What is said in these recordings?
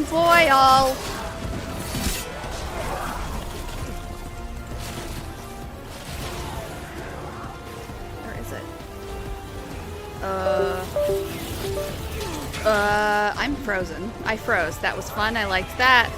foil. Where is it? I'm frozen. I froze. That was fun. I liked that.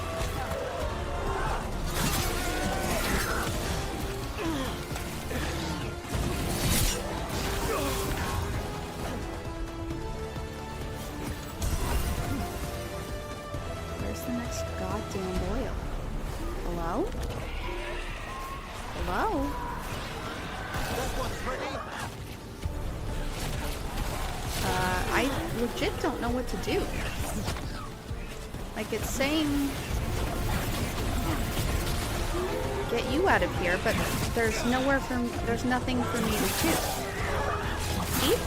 Where's the next goddamn boil? Hello? Hello? I legit don't know what to do. Like, it's saying get you out of here, but there's nothing for me to do. Eat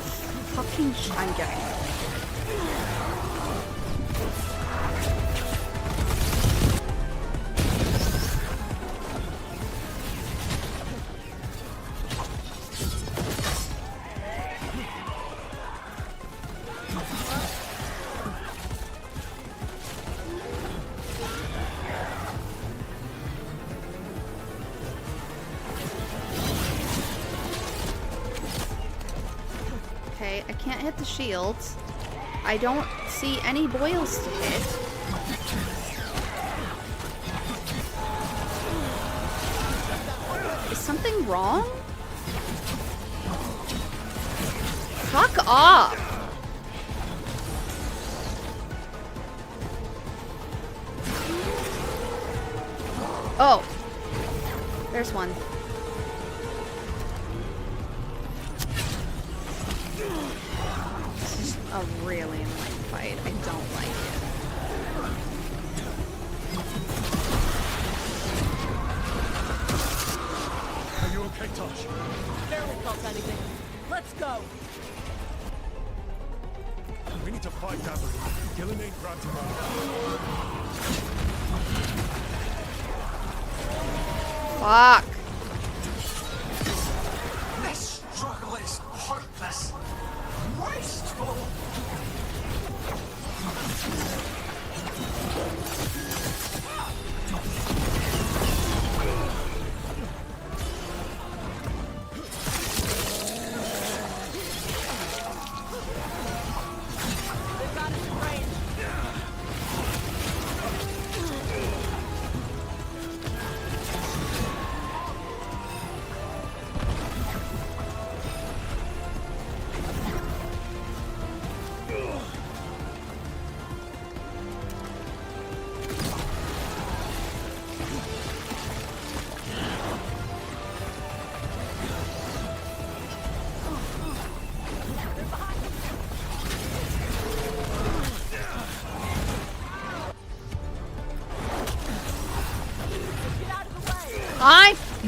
fucking I'm getting it. I can't hit the shields. I don't see any boils to hit. Is something wrong? Fuck off! Oh. There's one. A really annoying fight. I don't like it. Are you okay, Tosh? Barely felt anything. Let's go. We need to fight Adhikari. Gillen ain't grabbed him up. Fuck. This struggle is hopeless. Wasteful. They've got us in range.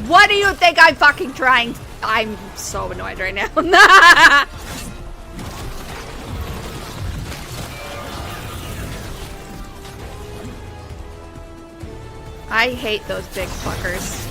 What do you think I'm fucking trying? I'm so annoyed right now. I hate those big fuckers.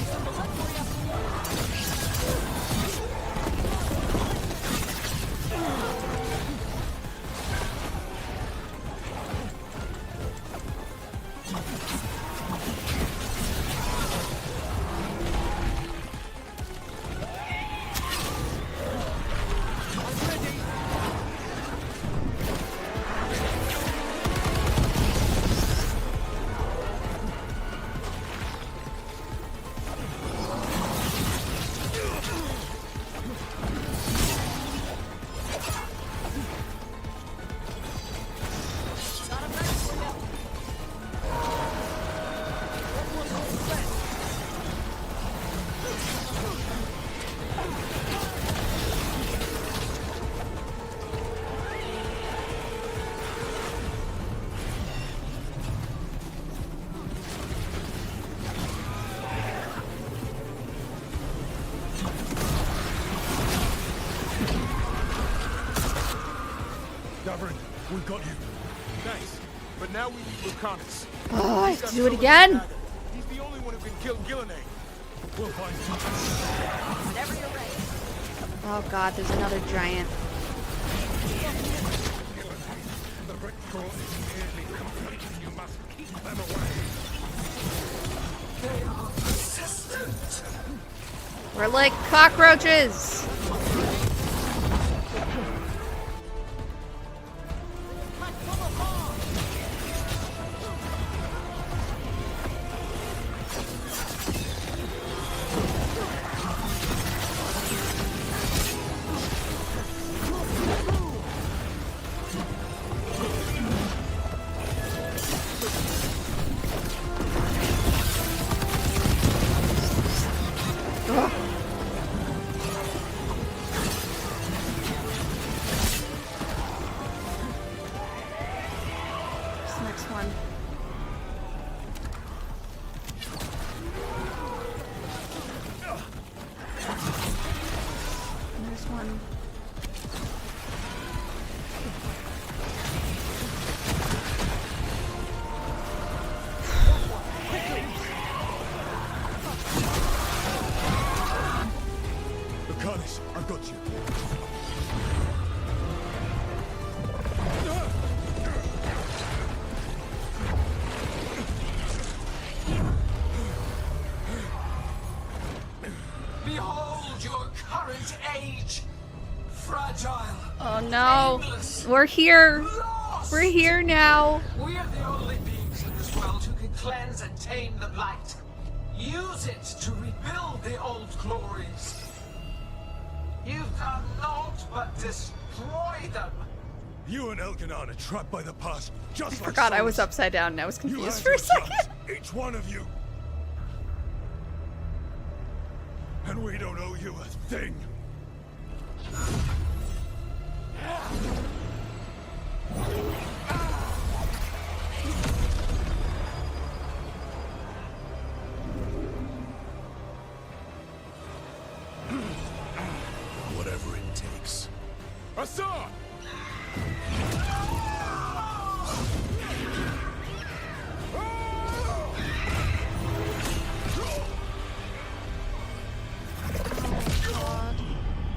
We got you. Thanks. But now we need Lucanus. Oh, I have to do it again. He's the only one who can kill Gillenay. We'll find him. Whenever you're ready. Oh god, there's another giant. ritual is nearly complete. You must keep them away. They are persistent. We're like cockroaches. I've got you. Behold your current age. Fragile. Oh no. Aimless, We're here. lost. We're here now. We are the only beings in this world who can cleanse and tame the blight. Use it to rebuild the old glories. You've done naught but destroy them. You and Elkanan are trapped by the past, just like Forgot I was souls. upside down and I was You confused had for a your second. chance, each one of you. And we don't owe you a thing. Whatever it takes. Assad!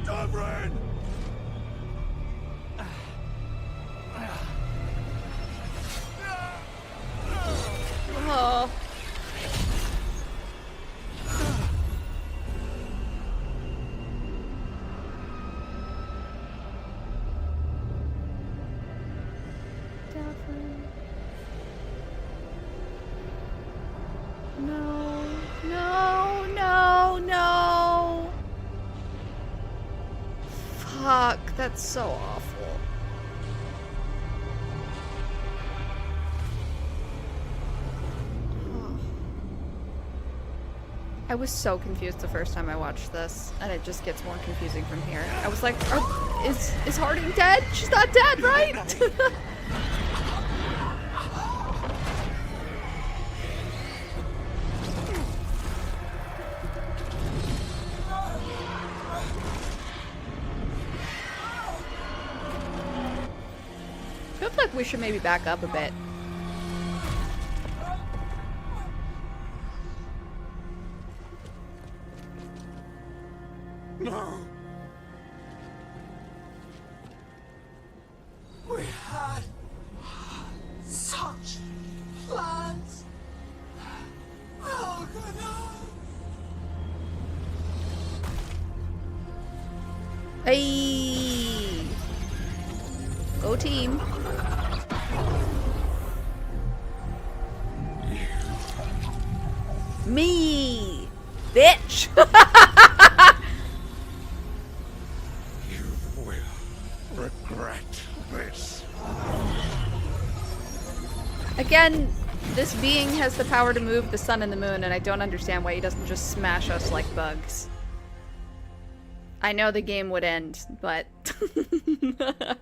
Dovrin! Oh. No, no, no, no. Fuck, that's so awful. I was so confused the first time I watched this, and it just gets more confusing from here. I was like, is Harding dead? She's not dead, right? Feels like we should maybe back up a bit. No! We had such plans. Oh, no. Hey! Go team. Me! Bitch! You will regret this. Again, this being has the power to move the sun and the moon, and I don't understand why he doesn't just smash us like bugs. I know the game would end, but... The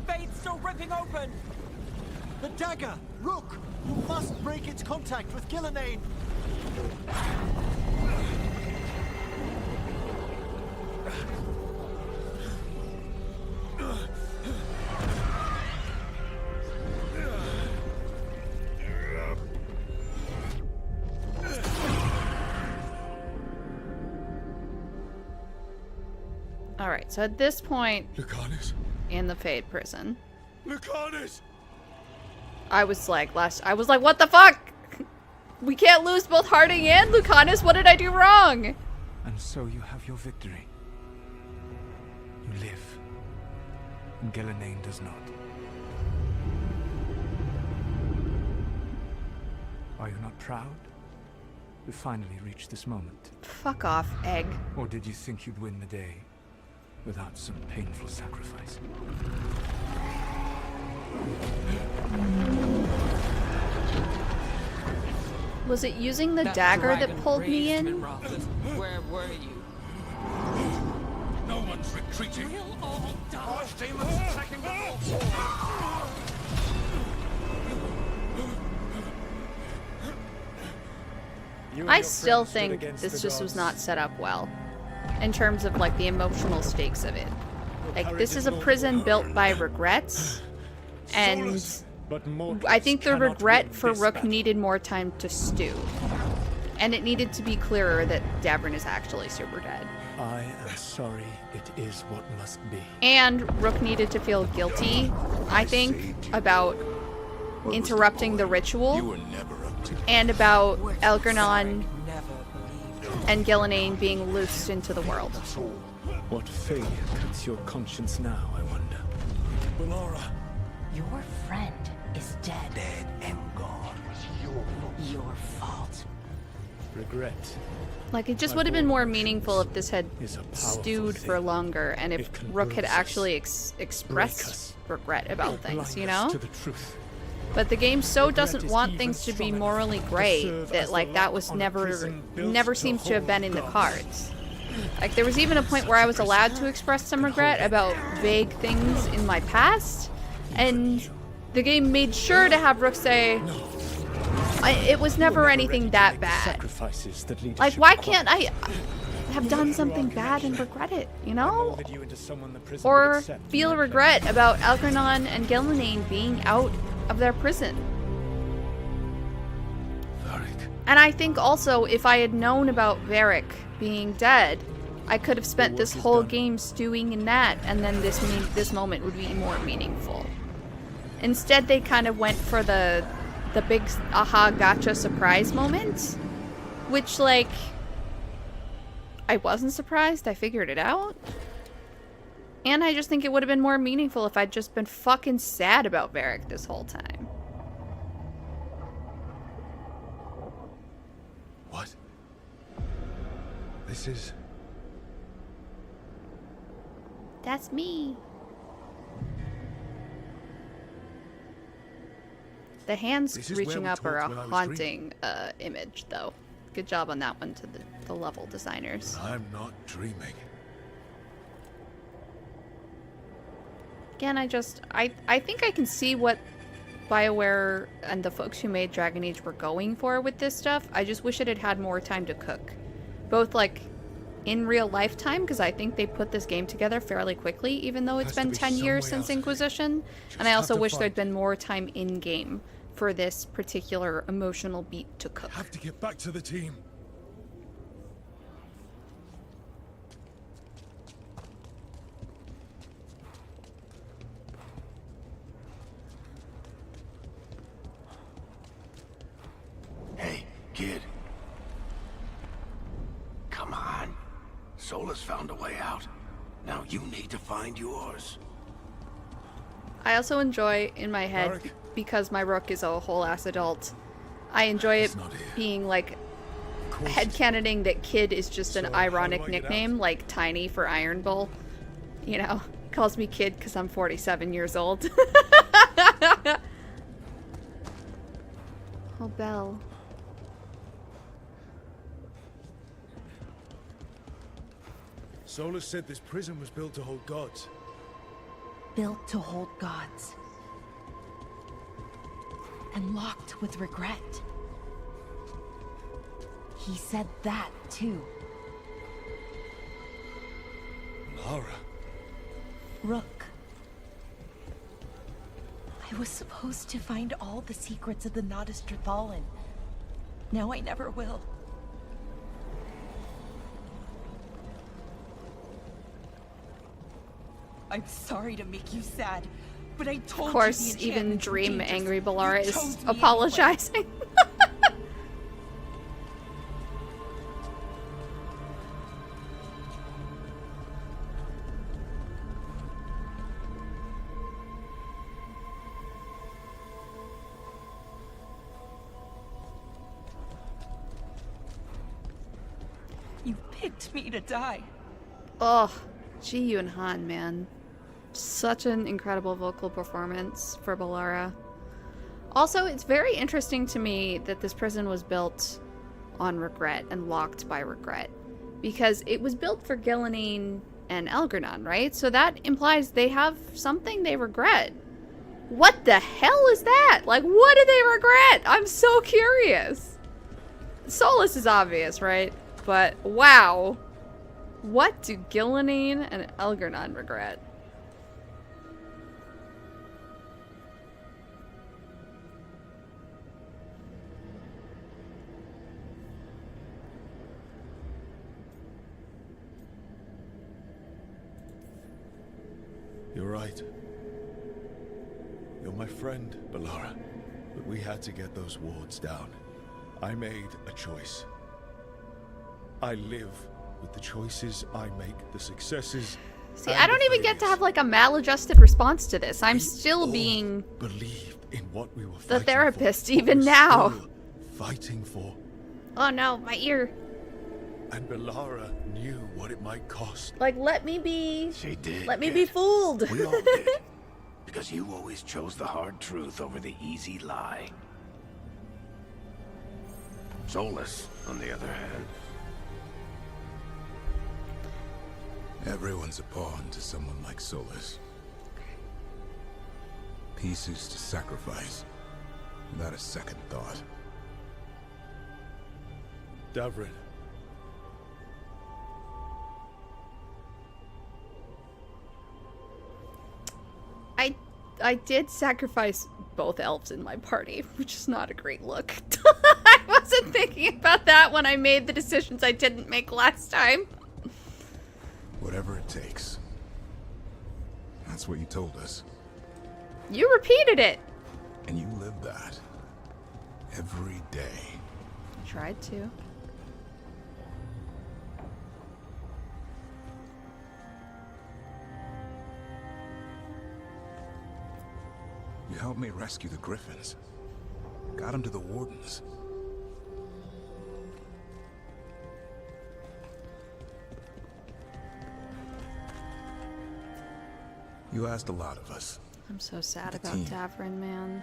fate's still ripping open! The dagger! Rook! You must break its contact with Gillenane! Alright, so at this point Lucanus? in the Fade prison, Lucanus! I was like, what the fuck? We can't lose both Harding and Lucanus. What did I do wrong? And so you have your victory. You live. And Ghilanane does not. Are you not proud? We finally reached this moment. Fuck off, egg. Or did you think you'd win the day without some painful sacrifice? Was it using the That dagger that dragon pulled me raised in? Minrathous. Where were you? No one's retreating. We'll all die. Arch demons attacking the wall. I still think this just was not set up well. In terms of, like, the emotional stakes of it. Like, this is a prison built by regrets. And I think the regret for Rook needed more time to stew. And it needed to be clearer that Davrin is actually super dead. I am sorry, it is what must be. And Rook needed to feel guilty, I think, about interrupting the You ritual. were never up to And about Elgernon Never believed. and Ghilanane being loosed into the world. What failure cuts your conscience now, I wonder? Balara. Your friend is dead. Dead and gone. Your fault. Regret. Like, it just would have been more meaningful if this had Is a powerful stewed for thing. longer and if It can Rook had bruise us, actually break expressed us, regret about or things, blind you us know? to the truth. But the game so Regret doesn't is want even things to be strong morally enough to great serve that, as like, the that lock was on a never prison built never to seems to have been in the hold cards. Like, there was even a point where I was allowed to express some regret about vague things in my past, and the game made sure to have Rook say, it was never anything that bad. Sacrifices that leadership Like, why requires. can't I have done something bad and regret it, you know? Molded you into someone the prison would Or accept feel in my regret about Elgernon and Ghilanane being out of their prison. Varric. And I think also, if I had known about Varric being dead, I could have spent this whole game stewing in that, and then this moment would be more meaningful. Instead, they kind of went for the big aha gotcha surprise moment, which, like, I wasn't surprised. I figured it out. And I just think it would have been more meaningful if I'd just been fucking sad about Varric this whole time. What? This is... That's me. The hands This is where reaching we up are a talked when I was haunting image, though. Good job on that one to the level designers. I'm not dreaming. Again, I think I can see what BioWare and the folks who made Dragon Age were going for with this stuff. I just wish it had had more time to cook. Both, like, in real life time, because I think they put this game together fairly quickly, even though it's Has to been be 10 some years way since out of it. Inquisition. Just And I also have to wish there'd find been more time in-game for this particular emotional beat to cook. Have to get back to the team. Hey, kid. Come on. Solus found a way out. Now you need to find yours. I also enjoy, in my head, Varric? because my Rook is a whole-ass adult, I enjoy it He's not here. being, like, Of course. headcanoning that Kid is just an So, how do ironic I get nickname, out? like Tiny for Iron Bull. You know, calls me Kid because I'm 47 years old. Oh, Belle. Solus said this prison was built to hold gods. Built to hold gods. And locked with regret. He said that, too. Lara. Rook. I was supposed to find all the secrets of the Nodus Trithallan. Now I never will. I'm sorry to make you sad, but I told Of you course, the even enchantments were Dream dangerous. Angry Balara You is chose me apologizing. You picked me to die. Oh, Ji Yoon Han, man. Such an incredible vocal performance for Balara. Also, it's very interesting to me that this prison was built on regret and locked by regret. Because it was built for Gillenane and Elgernon, right? So that implies they have something they regret. What the hell is that? Like, what do they regret? I'm so curious. Solus is obvious, right? But, wow. What do Gillenane and Elgernon regret? You're right. You're my friend, Balara. But we had to get those wards down. I made a choice. I live with the choices I make, the successes. See, and I don't the even get to failures. have like a maladjusted response to this. I'm We still all being believed in what we were the fighting therapist for, what even we're now. still fighting for. Oh no, my ear. And Balara knew what it might cost. Like, let me be She did. be kid. fooled. We all did. Because you always chose the hard truth over the easy lie. Solus, on the other hand. Everyone's a pawn to someone like Solus. Pieces to sacrifice, without a second thought. Davrin. I did sacrifice both elves in my party, which is not a great look. I wasn't thinking about that when I made the decisions I didn't make last time. Whatever it takes. That's what you told us. You repeated it. And you live that. Every day. Tried to. You helped me rescue the Griffins. Got them to the Wardens. You asked a lot of us, I'm so sad The about team. Davrin, man.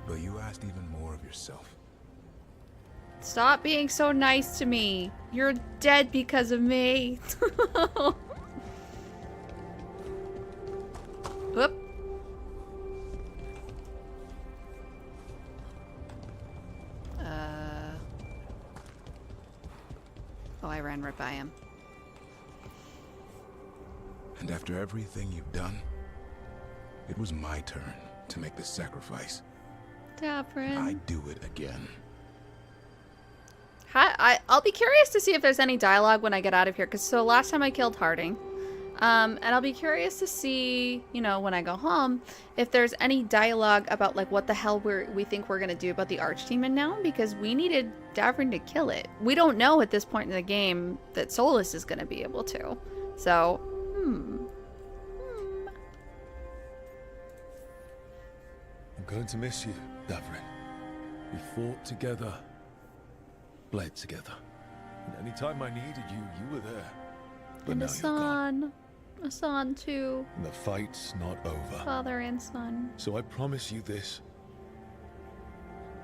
but you asked even more of yourself. Stop being so nice to me. You're dead because of me. Whoop. Oh, I ran right by him. And after everything you've done, it was my turn to make this sacrifice. Davrin. I'd do it again. I'll be curious to see if there's any dialogue when I get out of here. Because so last time I killed Harding. And I'll be curious to see, you know, when I go home, if there's any dialogue about, like, what the hell we think we're going to do about the Archdemon now. Because we needed Davrin to kill it. We don't know at this point in the game that Solus is going to be able to. So, I'm going to miss you, Davrin. We fought together, bled together. And any time I needed you, you were there. But And now a you're gone. son. A son, too. And the fight's not over. Father and son. So I promise you this.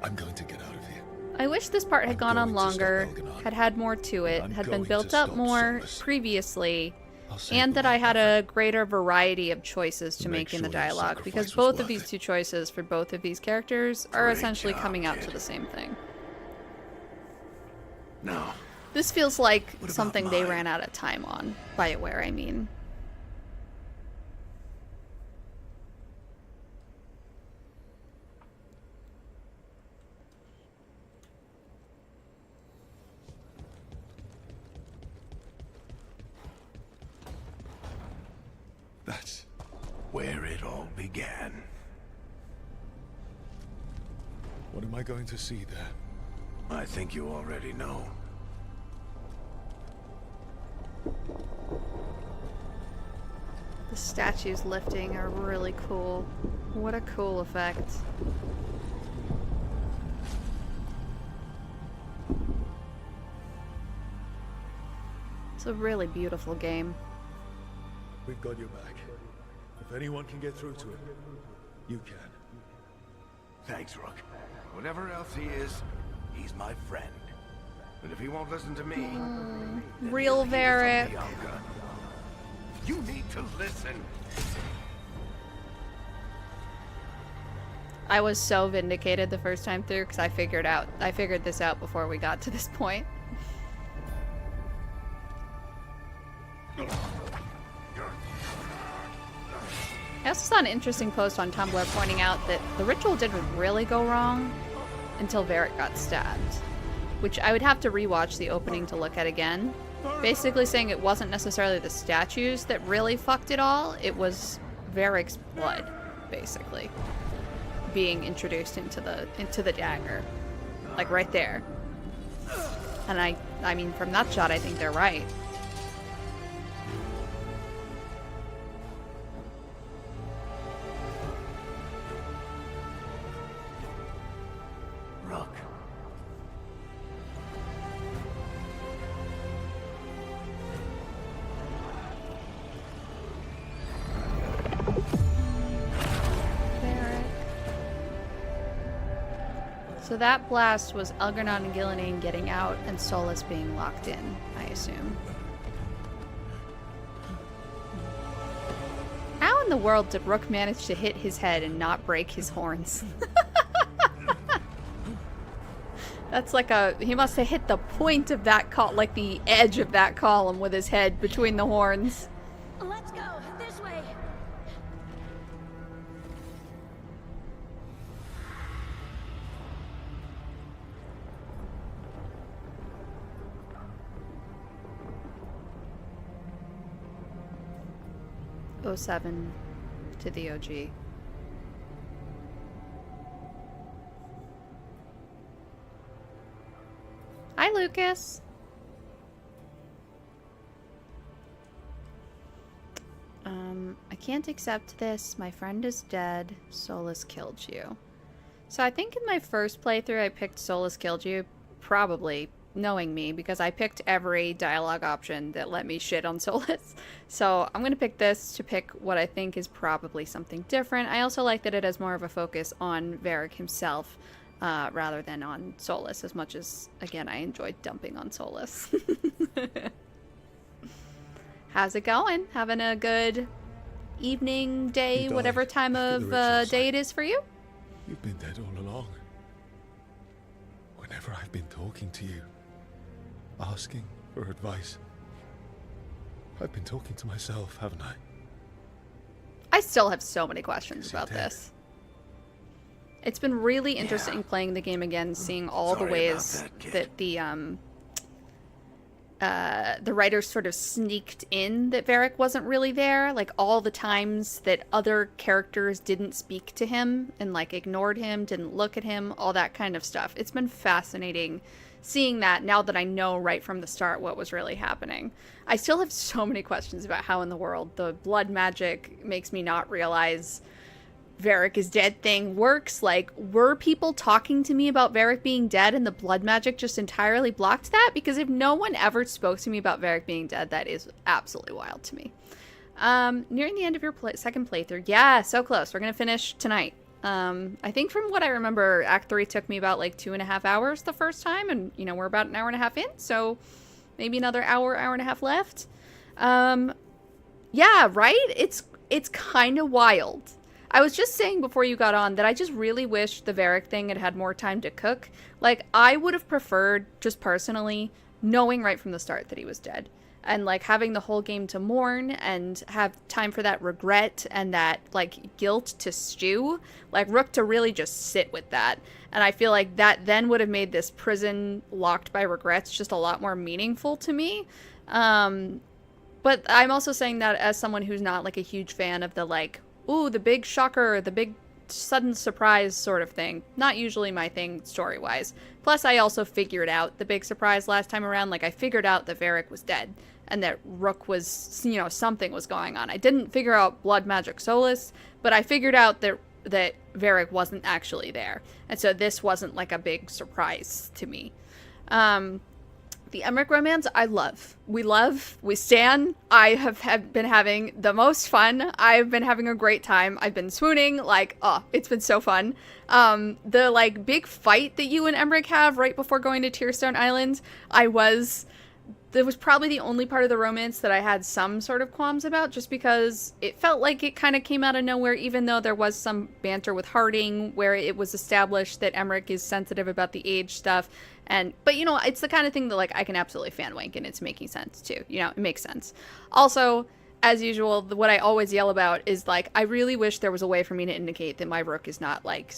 I'm going to get out of here. I wish this part had I'm gone on going to stop longer, Elganon. had more to it, I'm had been going built to up stop more Solus. previously, I'll save and the that I world, had Davrin. a greater variety of choices to Make make in the sure your dialogue, because sacrifice was both of worth these it. two choices for both of these characters are Great essentially job, coming out to kid. the same thing. Now, This feels like What about something they mine? ran out of time on. BioWare, I mean. where it all began. What am I going to see there? I think you already know. The statues lifting are really cool. What a cool effect. It's a really beautiful game. We've got your back. If anyone can get through to him, you can. Thanks, Rook. Whatever else he is, he's my friend. And if he won't listen to me... then Real he'll hear Varric. from Bianca. You need to listen. I was so vindicated the first time through because I figured this out before we got to this point. I also saw an interesting post on Tumblr pointing out that the ritual didn't really go wrong until Varric got stabbed, which I would have to rewatch the opening to look at again. Basically saying it wasn't necessarily the statues that really fucked it all, it was Varric's blood, basically, being introduced into the dagger. Like right there. And I mean from that shot I think they're right. Rook. So that blast was Algernon and Gillinan getting out and Solus being locked in, I assume. How in the world did Rook manage to hit his head and not break his horns? That's like he must have hit the point of that like the edge of that column with his head between the horns. Let's go this way. '07 to the OG. Hi, Lucas. I can't accept this. My friend is dead. Solus killed you. So I think in my first playthrough I picked Solus killed you, probably knowing me, because I picked every dialogue option that let me shit on Solus. So I'm going to pick this to pick what I think is probably something different. I also like that it has more of a focus on Varric himself. Rather than on Solus, as much as, again, I enjoyed dumping on Solus. How's it going? Having a good evening, day, whatever time of day it is for you? You've been dead all along. Whenever I've been talking to you, asking for advice, I've been talking to myself, haven't I? I still have so many questions about this. It's been really interesting playing the game again, seeing all the ways that the writers sort of sneaked in that Varric wasn't really there. Like all the times that other characters didn't speak to him and like ignored him, didn't look at him, all that kind of stuff. It's been fascinating seeing that now that I know right from the start what was really happening. I still have so many questions about how in the world the blood magic makes me not realize Varric is dead thing works. Like, were people talking to me about Varric being dead and the blood magic just entirely blocked that? Because if no one ever spoke to me about Varric being dead, that is absolutely wild to me. Nearing the end of your second playthrough. Yeah, so close. We're gonna finish tonight. I think from what I remember, Act 3 took me about like 2.5 hours the first time, and you know, we're about an hour and a half in, so maybe another hour and a half left. Yeah, right? It's kind of wild. I was just saying before you got on that I just really wish the Varric thing had had more time to cook. Like, I would have preferred, just personally, knowing right from the start that he was dead. And, like, having the whole game to mourn and have time for that regret and that, like, guilt to stew. Like, Rook to really just sit with that. And I feel like that then would have made this prison locked by regrets just a lot more meaningful to me. But I'm also saying that as someone who's not, like, a huge fan of the, like, ooh, the big shocker, the big sudden surprise sort of thing. Not usually my thing story-wise. Plus, I also figured out the big surprise last time around. Like, I figured out that Varric was dead and that Rook was, you know, something was going on. I didn't figure out Blood Magic Solus, but I figured out that Varric wasn't actually there. And so this wasn't like a big surprise to me. The Emmerich romance, I love. We stan. I have been having the most fun. I've been having a great time. I've been swooning. Like, oh, it's been so fun. The, like, big fight that you and Emmerich have right before going to Tearstone Island, that was probably the only part of the romance that I had some sort of qualms about, just because it felt like it kind of came out of nowhere, even though there was some banter with Harding, where it was established that Emmerich is sensitive about the age stuff. But, you know, it's the kind of thing that, like, I can absolutely fanwank, and it's making sense, too. You know, it makes sense. Also, as usual, what I always yell about is, like, I really wish there was a way for me to indicate that my Rook is not, like,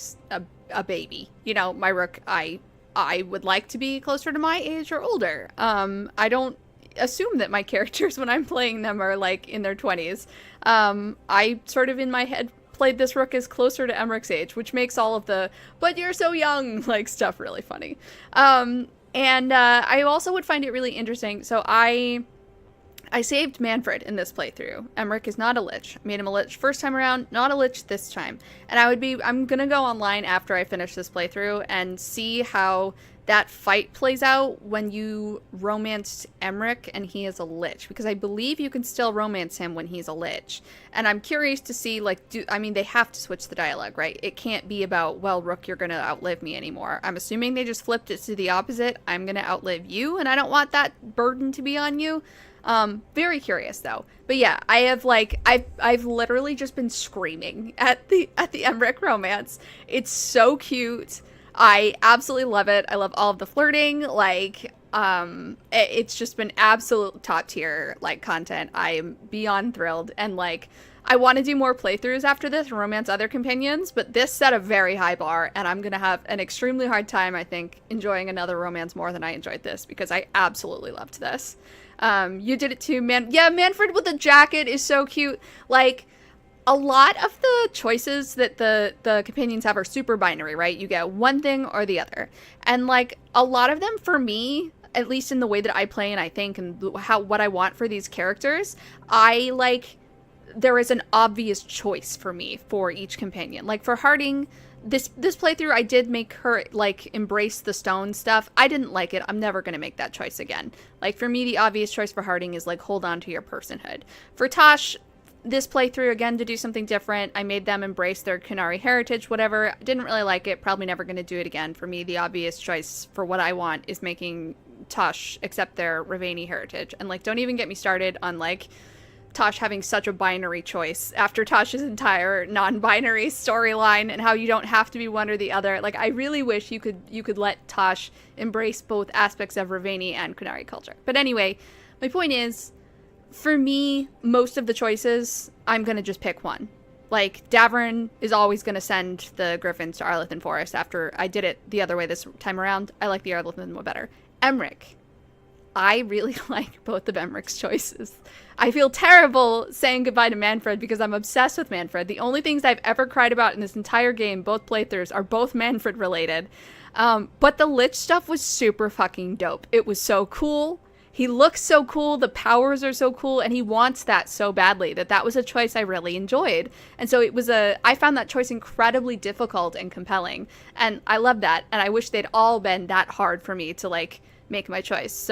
a baby. You know, my Rook, I would like to be closer to my age or older. I don't assume that my characters, when I'm playing them, are, like, in their 20s. I sort of, in my head, played this Rook as closer to Emmerich's age, which makes all of the, but you're so young, like, stuff really funny. I also would find it really interesting. So I saved Manfred in this playthrough. Emmerich is not a Lich. I made him a Lich first time around, not a Lich this time. And I'm gonna go online after I finish this playthrough and see how that fight plays out when you romanced Emmerich and he is a Lich. Because I believe you can still romance him when he's a Lich. And I'm curious to see, like, they have to switch the dialogue, right? It can't be about, well, Rook, you're gonna outlive me anymore. I'm assuming they just flipped it to the opposite. I'm gonna outlive you, and I don't want that burden to be on you. Very curious though. But yeah, I've literally just been screaming at the Emmerich romance. It's so cute. I absolutely love it. I love all of the flirting. Like, it's just been absolute top tier, like, content. I am beyond thrilled. And, like, I want to do more playthroughs after this and romance other companions, but this set a very high bar, and I'm gonna have an extremely hard time, I think, enjoying another romance more than I enjoyed this, because I absolutely loved this. You did it too, yeah, Manfred with the jacket is so cute. Like, a lot of the choices that the companions have are super binary, right? You get one thing or the other. And, like, a lot of them, for me, at least in the way that I play and I think and what I want for these characters, there is an obvious choice for me for each companion. Like, for Harding, this playthrough, I did make her, like, embrace the stone stuff. I didn't like it. I'm never going to make that choice again. Like, for me, the obvious choice for Harding is, like, hold on to your personhood. For Tosh, this playthrough, again, to do something different, I made them embrace their Qunari heritage, whatever. Didn't really like it. Probably never going to do it again. For me, the obvious choice for what I want is making Tosh accept their Ravani heritage. And, like, don't even get me started on, like, Tosh having such a binary choice after Tosh's entire non-binary storyline and how you don't have to be one or the other. Like, I really wish you could let Tosh embrace both aspects of Ravani and Qunari culture. But anyway, my point is, for me, most of the choices, I'm going to just pick one. Like, Davern is always going to send the Griffins to Arlithan Forest after I did it the other way this time around. I like the Arlithan one better. Emmerich. I really like both of Emmerich's choices. I feel terrible saying goodbye to Manfred because I'm obsessed with Manfred. The only things I've ever cried about in this entire game, both playthroughs, are both Manfred related. But the Lich stuff was super fucking dope. It was so cool. He looks so cool, the powers are so cool, and he wants that so badly that was a choice I really enjoyed. And so I found that choice incredibly difficult and compelling. And I love that, and I wish they'd all been that hard for me to, like, make my choice. So